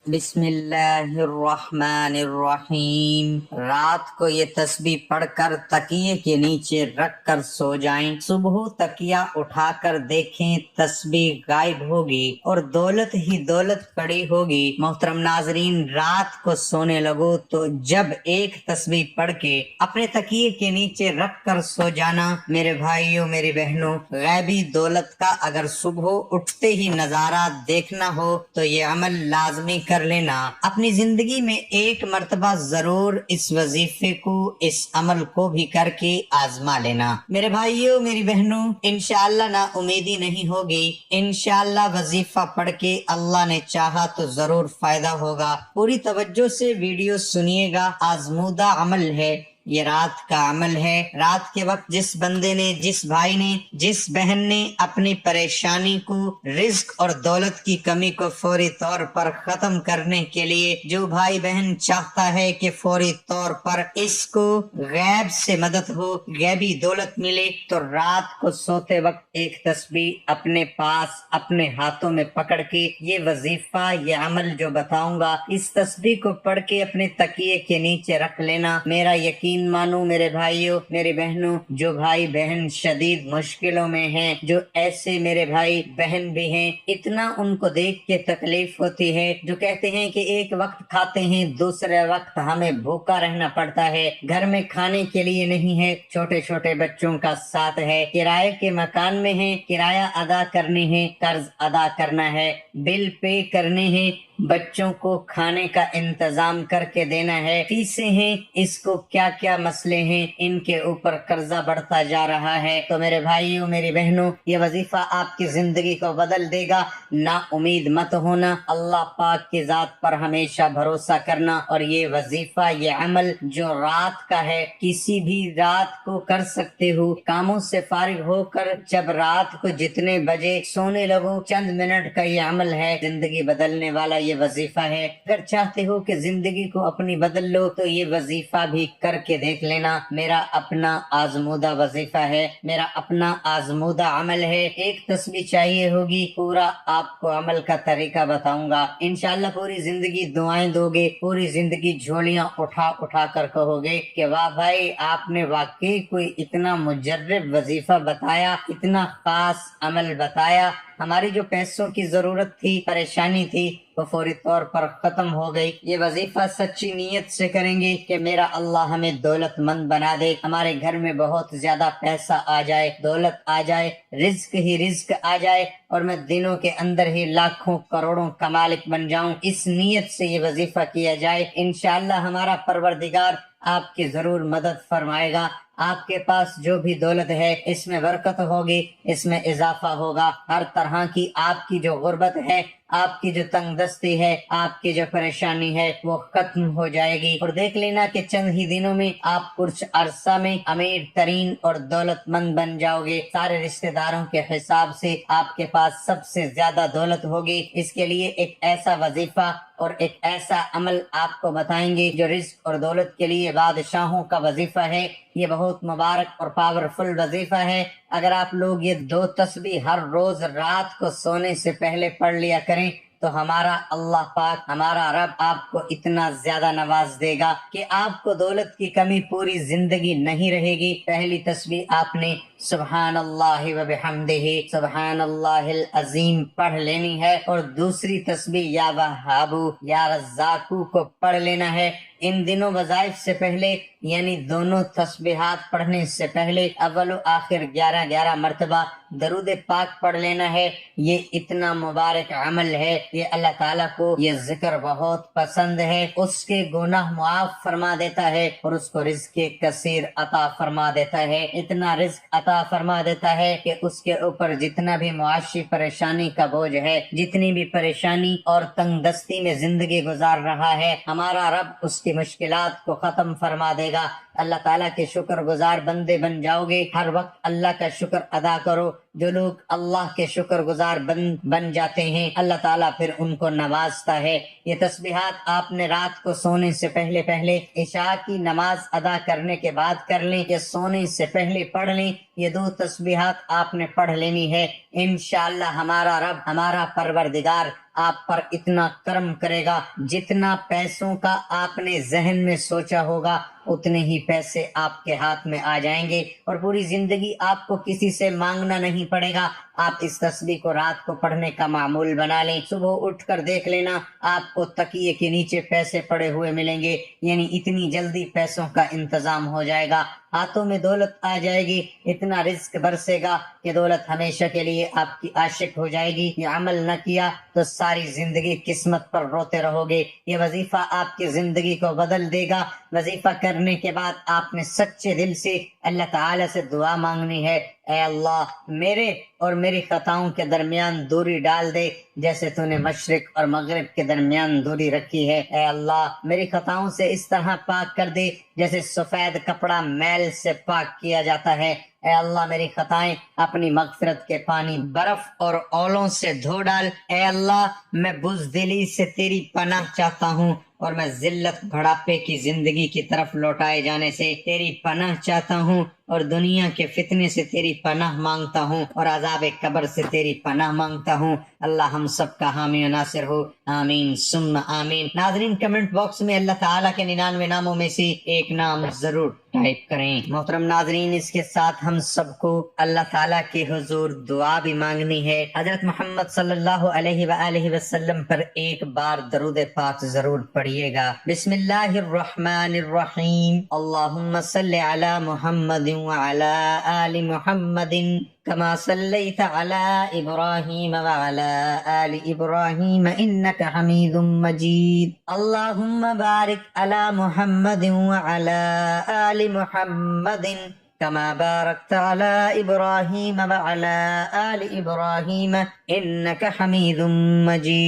بسم اللہ الرحمن الرحیم۔ رات کو یہ تسبیح پڑھ کر تکیے کے نیچے رکھ کر سو جائیں۔ صبح تکیہ اٹھا کر دیکھیں تسبیح غائب ہوگی اور دولت ہی دولت پڑی ہوگی۔ محترم ناظرین، رات کو سونے لگو تو جب ایک تسبیح پڑھ کے اپنے تکیے کے نیچے رکھ کر سو جانا۔ میرے بھائیوں، میری بہنوں، غیبی دولت کا اگر صبح اٹھتے ہی نظارہ دیکھنا ہو تو یہ عمل لازمی کر لینا۔ اپنی زندگی میں ایک مرتبہ ضرور اس وظیفے کو، اس عمل کو بھی کر کے آزما لینا۔ میرے بھائیوں، میری بہنوں، انشاءاللہ نا امیدی نہیں ہوگی۔ انشاءاللہ وظیفہ پڑھ کے اللہ نے چاہا تو ضرور فائدہ ہوگا۔ پوری توجہ سے ویڈیو سنیے گا۔ آزمودہ عمل ہے، یہ رات کا عمل ہے۔ رات کے وقت جس بندے نے، جس بھائی نے، جس بہن نے اپنی پریشانی کو، رزق اور دولت کی کمی کو فوری طور پر ختم کرنے کے لیے، جو بھائی بہن چاہتا ہے کہ فوری طور پر اس کو غیب سے مدد ہو، غیبی دولت ملے، تو رات کو سوتے وقت ایک تسبیح اپنے پاس، اپنے ہاتھوں میں پکڑ کے یہ وظیفہ، یہ عمل جو بتاؤں گا، اس تسبیح کو پڑھ کے اپنے تکیے کے نیچے رکھ لینا۔ میرا یقین مانو میرے بھائیوں، میری بہنوں، جو بھائی بہن شدید مشکلوں میں ہیں، جو ایسے میرے بھائی بہن بھی ہیں، اتنا ان کو دیکھ کے تکلیف ہوتی ہے، جو کہتے ہیں کہ ایک وقت کھاتے ہیں، دوسرے وقت ہمیں بھوکا رہنا پڑتا ہے، گھر میں کھانے کے لیے نہیں ہے، چھوٹے چھوٹے بچوں کا ساتھ ہے، کرائے کے مکان میں ہیں، کرایہ ادا کرنے ہیں، قرض ادا کرنا ہے، بل پے کرنے ہیں، بچوں کو کھانے کا انتظام کر کے دینا ہے، فیسیں ہیں، اس کو کیا کیا مسئلے ہیں، ان کے اوپر قرضہ بڑھتا جا رہا ہے۔ تو میرے بھائیوں، میری بہنوں، یہ وظیفہ آپ کی زندگی کو بدل دے گا۔ نا امید مت ہونا، اللہ پاک کی ذات پر ہمیشہ بھروسہ کرنا، اور یہ وظیفہ، یہ عمل جو رات کا ہے، کسی بھی رات کو کر سکتے ہو۔ کاموں سے فارغ ہو کر جب رات کو جتنے بجے سونے لگو، چند منٹ کا یہ عمل ہے، زندگی بدلنے والا یہ وظیفہ ہے۔ اگر چاہتے ہو کہ زندگی کو اپنی بدل لو تو یہ وظیفہ بھی کر کے دیکھ لینا۔ میرا اپنا آزمودہ وظیفہ ہے، میرا اپنا آزمودہ عمل ہے۔ ایک تسبیح چاہیے ہوگی، پورا آپ کو عمل کا طریقہ بتاؤں گا۔ انشاءاللہ پوری زندگی دعائیں دو گے، پوری زندگی جھولیاں اٹھا اٹھا کر کہو گے کہ واہ بھائی، آپ نے واقعی کوئی اتنا مجرب وظیفہ بتایا، اتنا خاص عمل بتایا۔ ہماری جو پیسوں کی ضرورت تھی، پریشانی تھی، وہ فوری طور پر ختم ہو گئی۔ یہ وظیفہ سچی نیت سے کریں گے کہ میرا اللہ ہمیں دولت مند بنا دے، ہمارے گھر میں بہت زیادہ پیسہ آ جائے، دولت آ جائے، رزق ہی رزق آ جائے، اور میں دنوں کے اندر ہی لاکھوں کروڑوں کا مالک بن جاؤں۔ اس نیت سے یہ وظیفہ کیا جائے، انشاءاللہ ہمارا پروردگار آپ کی ضرور مدد فرمائے گا۔ آپ کے پاس جو بھی دولت ہے، اس میں برکت ہوگی، اس میں اضافہ ہوگا۔ ہر طرح کی آپ کی جو غربت ہے، آپ کی جو تنگ دستی ہے، آپ کی جو پریشانی ہے، وہ ختم ہو جائے گی، اور دیکھ لینا کہ چند ہی دنوں میں آپ کچھ عرصہ میں امیر ترین اور دولت مند بن جاؤ گے۔ سارے رشتہ داروں کے حساب سے آپ کے پاس سب سے زیادہ دولت ہوگی۔ اس کے لیے ایک ایسا وظیفہ اور ایک ایسا عمل آپ کو بتائیں گے جو رزق اور دولت کے لیے بادشاہوں کا وظیفہ ہے۔ یہ بہت مبارک اور پاورفل وظیفہ ہے۔ اگر آپ لوگ یہ 2 تسبیح ہر روز رات کو سونے سے پہلے پڑھ لیا کریں تو ہمارا اللہ پاک، ہمارا رب آپ کو اتنا زیادہ نواز دے گا کہ آپ کو دولت کی کمی پوری زندگی نہیں رہے گی۔ پہلی تسبیح آپ نے سبحان اللہ و بحمدہ، سبحان اللہ العظیم پڑھ لینی ہے، اور دوسری تسبیح یا وہابو یا رزاقو کو پڑھ لینا ہے۔ ان دنوں وظائف سے پہلے، یعنی دونوں تسبیحات پڑھنے سے پہلے، اول و آخر 11 مرتبہ درود پاک پڑھ لینا ہے۔ یہ اتنا مبارک عمل ہے، یہ اللہ تعالیٰ کو یہ ذکر بہت پسند ہے۔ اس کے گناہ معاف فرما دیتا ہے، اور اس کو رزق کثیر عطا فرما دیتا ہے۔ اتنا رزق عطا فرما دیتا ہے کہ اس کے اوپر جتنا بھی معاشی پریشانی کا بوجھ ہے، جتنی بھی پریشانی اور تنگ دستی میں زندگی گزار رہا ہے، ہمارا رب اس کی مشکلات کو ختم فرما دے گا۔ اللہ تعالیٰ کے شکر گزار بندے بن جاؤ گے۔ ہر وقت اللہ کا شکر ادا کرو۔ جو لوگ اللہ کے شکر گزار بن جاتے ہیں، اللہ تعالیٰ پھر ان کو نوازتا ہے۔ یہ تسبیحات آپ نے رات کو سونے سے پہلے عشاء کی نماز ادا کرنے کے بعد کر لیں، یا سونے سے پہلے پڑھ لیں۔ یہ 2 تسبیحات آپ نے پڑھ لینی ہے۔ انشاءاللہ ہمارا رب، ہمارا پروردگار آپ پر اتنا کرم کرے گا، جتنا پیسوں کا آپ نے ذہن میں سوچا ہوگا اتنے ہی پیسے آپ کے ہاتھ میں آ جائیں گے، اور پوری زندگی آپ کو کسی سے مانگنا نہیں پڑے گا۔ آپ اس تسبیح کو رات کو پڑھنے کا معمول بنا لیں، صبح اٹھ کر دیکھ لینا آپ کو تکیے کے نیچے پیسے پڑے ہوئے ملیں گے، یعنی اتنی جلدی پیسوں کا انتظام ہو جائے گا، ہاتھوں میں دولت آ جائے گی، اتنا رزق برسے گا کہ دولت ہمیشہ کے لیے آپ کی عاشق ہو جائے گی۔ یہ عمل نہ کیا تو ساری زندگی قسمت پر روتے رہو گے۔ یہ وظیفہ آپ کی زندگی کو بدل دے گا۔ وظیفہ کرنے کے بعد آپ نے سچے دل سے اللہ تعالی سے دعا مانگنی ہے، اے اللہ میرے اور میری خطاؤں کے درمیان دوری ڈال دے، جیسے تو نے مشرق اور مغرب کے درمیان دوری رکھی ہے۔ اے اللہ میری خطاؤں سے اس طرح پاک کر دے جیسے سفید کپڑا میل سے پاک کیا جاتا ہے۔ اے اللہ میری خطائیں اپنی مغفرت کے پانی برف اور اولوں سے دھو ڈال۔ اے اللہ میں بزدلی سے تیری پناہ چاہتا ہوں، اور میں ذلت بڑھاپے کی زندگی کی طرف لوٹائے جانے سے تیری پناہ چاہتا ہوں، اور دنیا کے فتنے سے تیری پناہ مانگتا ہوں، اور عذاب قبر سے تیری پناہ مانگتا ہوں۔ اللہ ہم سب کا حامی و ناصر ہو، آمین ثم آمین۔ ناظرین کمنٹ باکس میں اللہ تعالیٰ کے 99 ناموں میں سے ایک نام ضرور ٹائپ کریں۔ محترم ناظرین، اس کے ساتھ ہم سب کو اللہ تعالیٰ کے حضور دعا بھی مانگنی ہے۔ حضرت محمد صلی اللہ علیہ وآلہ وسلم پر ایک بار درود پاک ضرور پڑھیے گا۔ بسم اللہ الرحمن الرحیم، اللہم صلی علی محمد وعلی آل محمد كما صليت على إبراهيم وعلى آل إبراهيم إنك حميد مجيد، اللهم بارك على محمد وعلى آل محمد كما باركت على إبراهيم وعلى آل إبراهيم إنك حميد مجيد۔